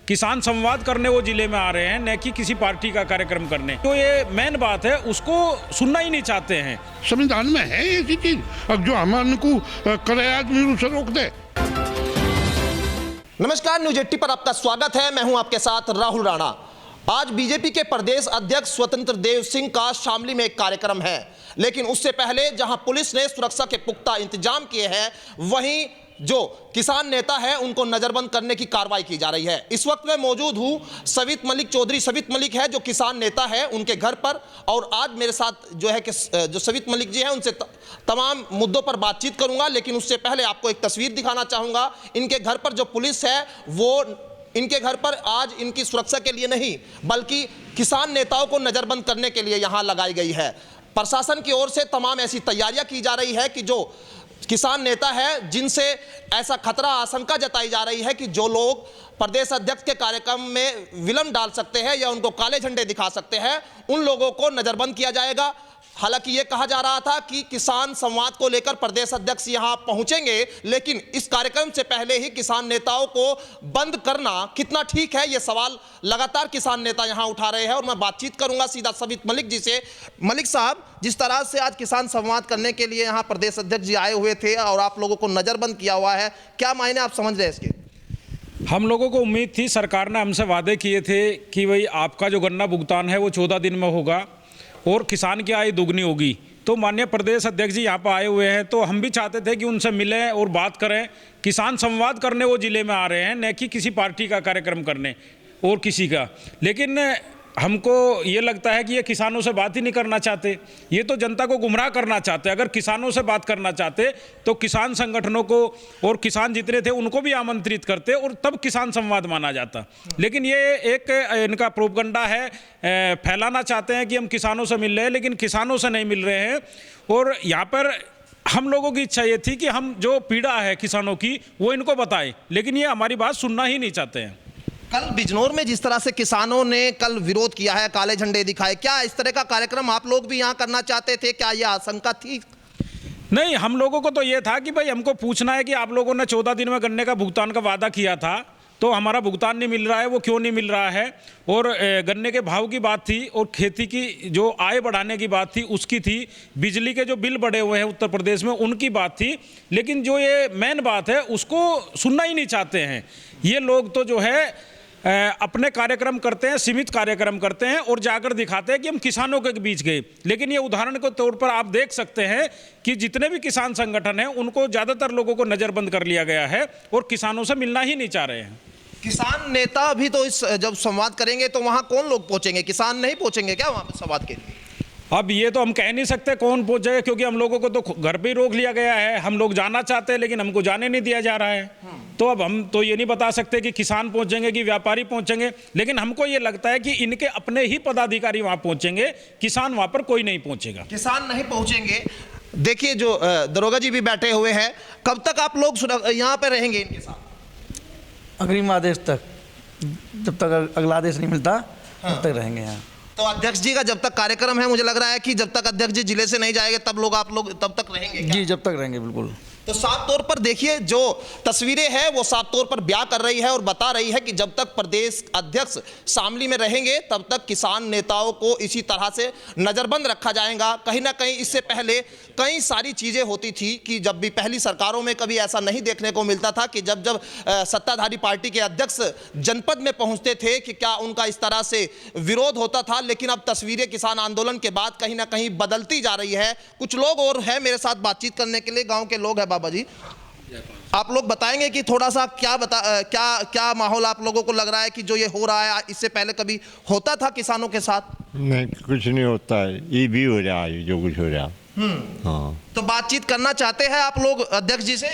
किसान संवाद करने वो जिले में आ रहे हैं, न कि किसी पार्टी का कार्यक्रम करने। तो ये मेन बात है, उसको सुनना ही नहीं चाहते हैं। संविधान में है ऐसी चीज, अब जो हमारे को करे आदमी उसे रोक दे। नमस्कार, न्यूज 80 पर आपका स्वागत है। मैं हूं आपके साथ राहुल राणा। आज बीजेपी के प्रदेश अध्यक्ष स्वतंत्र देव सिंह का शामली में एक कार्यक्रम है, लेकिन उससे पहले जहां पुलिस ने सुरक्षा के पुख्ता इंतजाम किए हैं, वहीं जो किसान नेता है उनको नजरबंद करने की कार्रवाई की जा रही है। इस वक्त मैं मौजूद हूं सवित मलिक, चौधरी सवित मलिक है जो किसान नेता है, उनके घर पर। और आज मेरे साथ जो है कि जो सवित मलिक जी हैं उनसे तमाम मुद्दों पर बातचीत करूंगा। लेकिन उससे पहले आपको एक तस्वीर दिखाना चाहूंगा। इनके घर पर जो पुलिस है वो इनके घर पर आज इनकी सुरक्षा के लिए नहीं, बल्कि किसान नेताओं को नजरबंद करने के लिए यहां लगाई गई है। प्रशासन की ओर से तमाम ऐसी तैयारियां की जा रही है कि जो किसान नेता है जिनसे ऐसा खतरा, आशंका जताई जा रही है कि जो लोग प्रदेश अध्यक्ष के कार्यक्रम में विलंब डाल सकते हैं या उनको काले झंडे दिखा सकते हैं, उन लोगों को नजरबंद किया जाएगा। हालांकि ये कहा जा रहा था कि किसान संवाद को लेकर प्रदेश अध्यक्ष यहां पहुंचेंगे, लेकिन इस कार्यक्रम से पहले ही किसान नेताओं को बंद करना कितना ठीक है, ये सवाल लगातार किसान नेता यहां उठा रहे हैं। और मैं बातचीत करूंगा सीधा सवित मलिक जी से। मलिक साहब, जिस तरह से आज किसान संवाद करने के लिए यहां प्रदेश अध्यक्ष जी आए हुए थे और आप लोगों को नजरबंद किया हुआ है, क्या मायने आप समझ रहे हैं इसके? हम लोगों को उम्मीद थी, सरकार ने हमसे वादे किए थे कि भाई आपका जो गन्ना भुगतान है वो 14 दिन में होगा और किसान की आय दुगनी होगी। तो माननीय प्रदेश अध्यक्ष जी यहाँ पर आए हुए हैं, तो हम भी चाहते थे कि उनसे मिलें और बात करें। किसान संवाद करने वो जिले में आ रहे हैं, न कि किसी पार्टी का कार्यक्रम करने और किसी का। लेकिन हमको ये लगता है कि ये किसानों से बात ही नहीं करना चाहते, ये तो जनता को गुमराह करना चाहते। अगर किसानों से बात करना चाहते तो किसान संगठनों को और किसान जितने थे उनको भी आमंत्रित करते और तब किसान संवाद माना जाता। लेकिन ये एक इनका प्रोपगंडा है, फैलाना चाहते हैं कि हम किसानों से मिल रहे हैं, लेकिन किसानों से नहीं मिल रहे हैं। और यहाँ पर हम लोगों की इच्छा ये थी कि हम जो पीड़ा है किसानों की वो इनको बताएं, लेकिन ये हमारी बात सुनना ही नहीं चाहते हैं। कल बिजनौर में जिस तरह से किसानों ने कल विरोध किया है, काले झंडे दिखाए, क्या इस तरह का कार्यक्रम आप लोग भी यहां करना चाहते थे? क्या यह आशंका थी? नहीं, हम लोगों को तो ये था कि भाई हमको पूछना है कि आप लोगों ने 14 दिन में गन्ने का भुगतान का वादा किया था, तो हमारा भुगतान नहीं मिल रहा है, वो क्यों नहीं मिल रहा है? और गन्ने के भाव की बात थी और खेती की जो आय बढ़ाने की बात थी उसकी थी, बिजली के जो बिल बढ़े हुए हैं उत्तर प्रदेश में उनकी बात थी। लेकिन जो ये मेन बात है उसको सुनना ही नहीं चाहते हैं। ये लोग तो जो है अपने कार्यक्रम करते हैं, सीमित कार्यक्रम करते हैं और जाकर दिखाते हैं कि हम किसानों के बीच गए। लेकिन ये उदाहरण के तौर पर आप देख सकते हैं कि जितने भी किसान संगठन हैं उनको ज़्यादातर लोगों को नज़रबंद कर लिया गया है और किसानों से मिलना ही नहीं चाह रहे हैं। किसान नेता भी तो इस जब संवाद करेंगे तो वहां कौन लोग पहुंचेंगे? किसान नहीं पहुंचेंगे क्या वहां पर संवाद के लिए? अब ये तो हम कह नहीं सकते कौन पहुंचेगा, क्योंकि हम लोगों को तो घर पे ही रोक लिया गया है। हम लोग जाना चाहते हैं लेकिन हमको जाने नहीं दिया जा रहा है। तो अब हम तो ये नहीं बता सकते कि किसान पहुंचेंगे कि व्यापारी पहुंचेंगे, लेकिन हमको ये लगता है कि इनके अपने ही पदाधिकारी वहां पहुंचेंगे, किसान वहां पर कोई नहीं पहुंचेगा। किसान नहीं पहुंचेंगे। देखिए, जो दरोगा जी भी बैठे हुए हैं, कब तक आप लोग यहाँ पे रहेंगे इनके साथ? अग्रिम आदेश तक, जब तक अगला आदेश नहीं मिलता तब तक रहेंगे यहाँ। तो अध्यक्ष जी का जब तक कार्यक्रम है, मुझे लग रहा है कि जब तक अध्यक्ष जी जिले से नहीं जाएंगे तब आप लोग तब तक रहेंगे क्या? जी, जब तक रहेंगे, बिल्कुल। तो साफ तौर पर देखिए, जो तस्वीरें हैं वो साफ तौर पर बयां कर रही है और बता रही है कि जब तक प्रदेश अध्यक्ष शामली में रहेंगे तब तक किसान नेताओं को इसी तरह से नजरबंद रखा जाएगा। कहीं ना कहीं इससे पहले कई सारी चीजें होती थी कि जब भी पहली सरकारों में कभी ऐसा नहीं देखने को मिलता था कि जब सत्ताधारी पार्टी के अध्यक्ष जनपद में पहुंचते थे कि क्या उनका इस तरह से विरोध होता था। लेकिन अब तस्वीरें किसान आंदोलन के बाद कहीं ना कहीं बदलती जा रही है। कुछ लोग और हैं मेरे साथ बातचीत करने के लिए, गाँव के लोग हैं। बाबा जी, आप लोग बताएंगे कि थोड़ा सा क्या माहौल आप लोगों को लग रहा है कि जो ये हो रहा है, इससे पहले कभी होता था किसानों के साथ? नहीं, कुछ नहीं होता है, ये भी हो रहा है जो कुछ हो रहा है। हाँ, तो बातचीत करना चाहते हैं आप लोग अध्यक्ष जी से?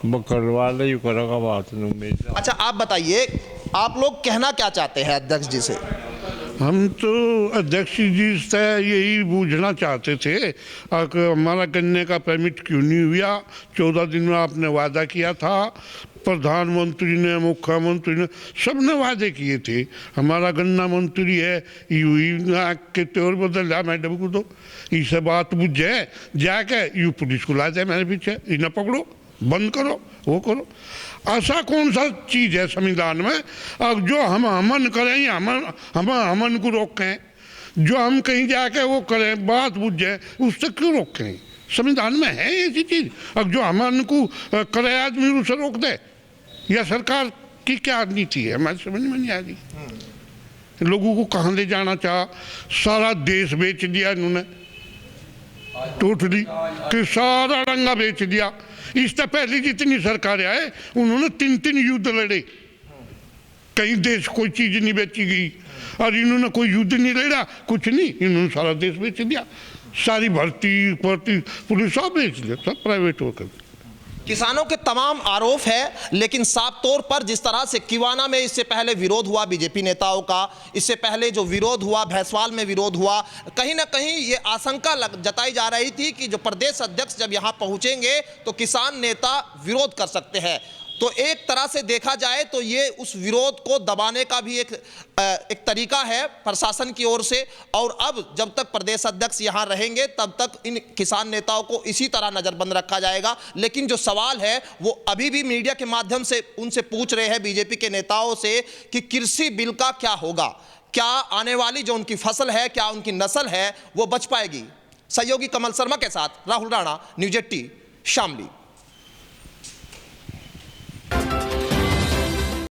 करवा ले, करेगा बात नहीं। अच्छा, आप बताइए, आप लोग कहना क्या चाहते हैं अध्यक्ष जी से? हम तो अध्यक्ष जी से यही पूछना चाहते थे कि हमारा गन्ने का परमिट क्यों नहीं हुआ? 14 दिन में आपने वादा किया था, प्रधानमंत्री ने, मुख्यमंत्री ने, सबने वादे किए थे। हमारा गन्ना मंत्री है यू के तौर बदल जा मैडम को, तो इसे बात बुझे जाके यू पुलिस को ला जाए मेरे पीछे, इन्हें पकड़ो, बंद करो, वो करो। ऐसा कौन सा चीज़ है संविधान में अब जो हम अमन करें या हम अमन को रोकें, जो हम कहीं जाके वो करें बात बुझ जाए उससे क्यों रोकें? संविधान में है ऐसी चीज़? अब जो अमन को करे आदमी उसे रोक दे, या सरकार की क्या नीति है हमारी समझ में नहीं आ रही। लोगों को कहाँ ले जाना चाहा, सारा देश बेच दिया इन्होंने टोटली, कि सारा रंगा बेच दिया। इससे पहले जितनी सरकारें आए उन्होंने 3 युद्ध लड़े, कहीं देश कोई चीज़ नहीं बेची गई, और इन्होंने कोई युद्ध नहीं लड़ा, कुछ नहीं, इन्होंने सारा देश बेच दिया, सारी भर्ती पुलिस सब बेच दिया, सब प्राइवेट होकर। किसानों के तमाम आरोप है, लेकिन साफ तौर पर जिस तरह से किवाना में इससे पहले विरोध हुआ बीजेपी नेताओं का, इससे पहले जो विरोध हुआ भैंसवाल में विरोध हुआ, कहीं ना कहीं ये आशंका जताई जा रही थी कि जो प्रदेश अध्यक्ष जब यहां पहुंचेंगे तो किसान नेता विरोध कर सकते हैं। तो एक तरह से देखा जाए तो ये उस विरोध को दबाने का भी एक तरीका है प्रशासन की ओर से, और अब जब तक प्रदेश अध्यक्ष यहाँ रहेंगे तब तक इन किसान नेताओं को इसी तरह नज़रबंद रखा जाएगा। लेकिन जो सवाल है वो अभी भी मीडिया के माध्यम से उनसे पूछ रहे हैं बीजेपी के नेताओं से कि कृषि बिल का क्या होगा, क्या आने वाली जो उनकी फसल है, क्या उनकी नस्ल है वो बच पाएगी। सहयोगी कमल शर्मा के साथ राहुल राणा, न्यूज़ 18 शामली।